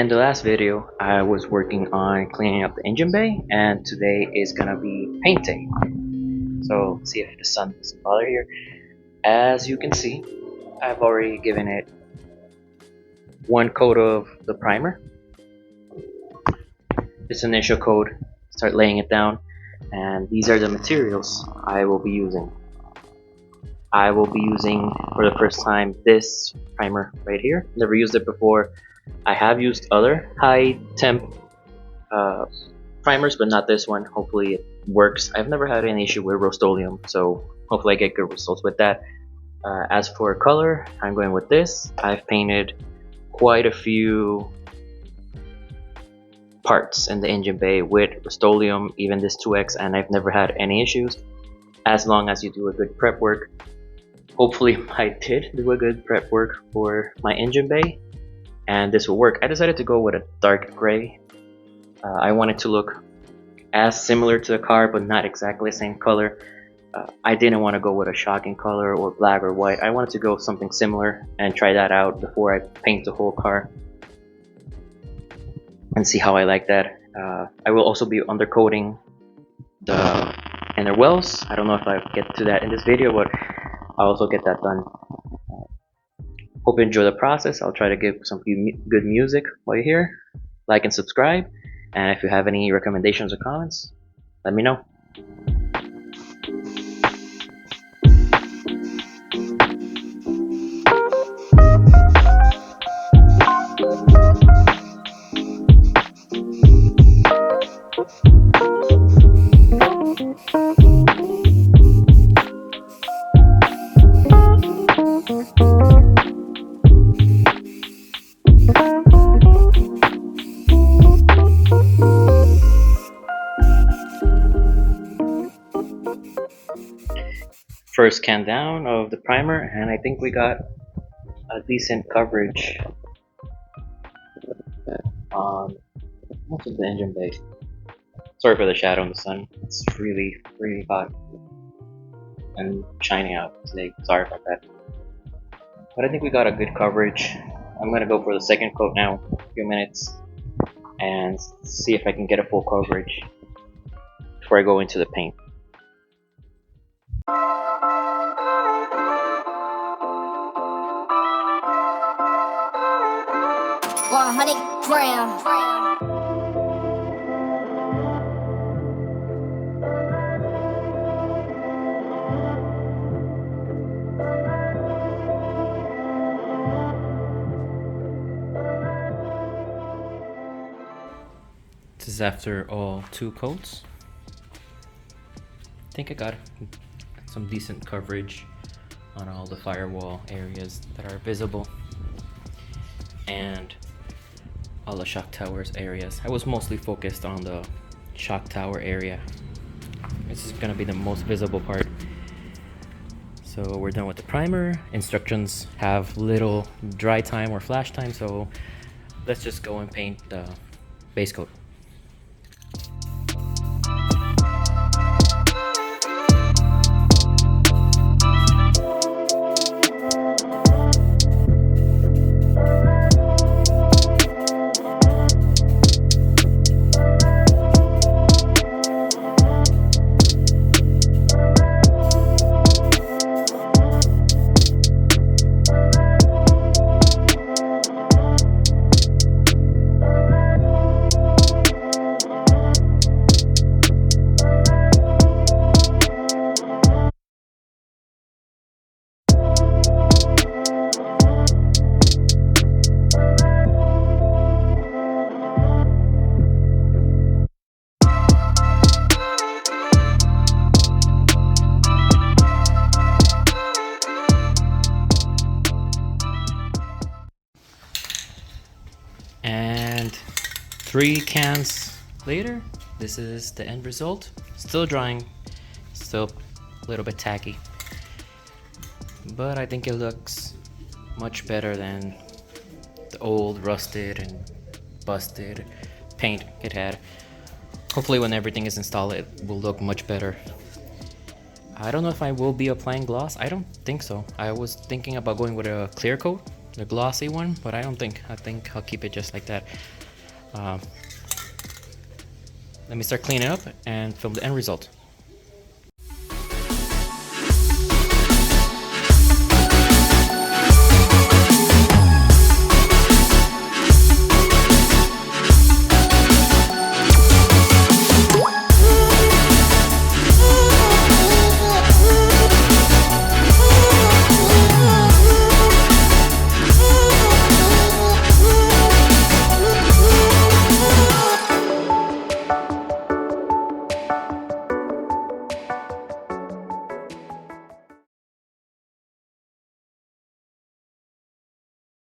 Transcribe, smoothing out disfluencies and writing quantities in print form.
In the last video, I was working on cleaning up the engine bay, and today is gonna be paint day. So let's see if the sun doesn't bother here. As you can see, I've already given it one coat of the primer. This initial coat, start laying it down, and these are the materials I will be using. I will be using for the first time this primer right here. Never used it before. I have used other high temp primers, but not this one. Hopefully it works. I've never had any issue with Rust-Oleum, so hopefully I get good results with that. As for color, I'm going with this. I've painted quite a few parts in the engine bay with Rust-Oleum, even this 2X, and I've never had any issues as long as you do a good prep work. Hopefully I did do a good prep work for my engine bay, and this will work. I decided to go with a dark gray. I wanted to look as similar to the car, but not exactly the same color. I didn't want to go with a shocking color or black or white. I wanted to go something similar and try that out before I paint the whole car and see how I like that. I will also be undercoating the inner wells. I don't know if I get to that in this video, but I'll also get that done. Hope you enjoy the process. I'll try to give some good music while you're here. Like and subscribe, and if you have any recommendations or comments, let me know. First can down of the primer, and I think we got a decent coverage on most of the engine bay. Sorry for the shadow in the sun. It's really hot and shining out today. Sorry about that. But I think we got a good coverage. I'm gonna go for the second coat now, a few minutes, and see if I can get a full coverage before I go into the paint. 100 grams. This is after all 2 coats. I think I got some decent coverage on all the firewall areas that are visible and all the shock towers areas. I was mostly focused on the shock tower area. This is gonna be the most visible part. So we're done with the primer. Instructions have little dry time or flash time, so let's just go and paint the base coat. And 3 cans later, this is the end result. Still drying, still a little bit tacky, but I think it looks much better than the old rusted and busted paint it had. Hopefully when everything is installed it will look much better. I don't know if I will be applying gloss. I don't think so. I was thinking about going with a clear coat the glossy one, but I think I'll keep it just like that. Let me start cleaning up and film the end result.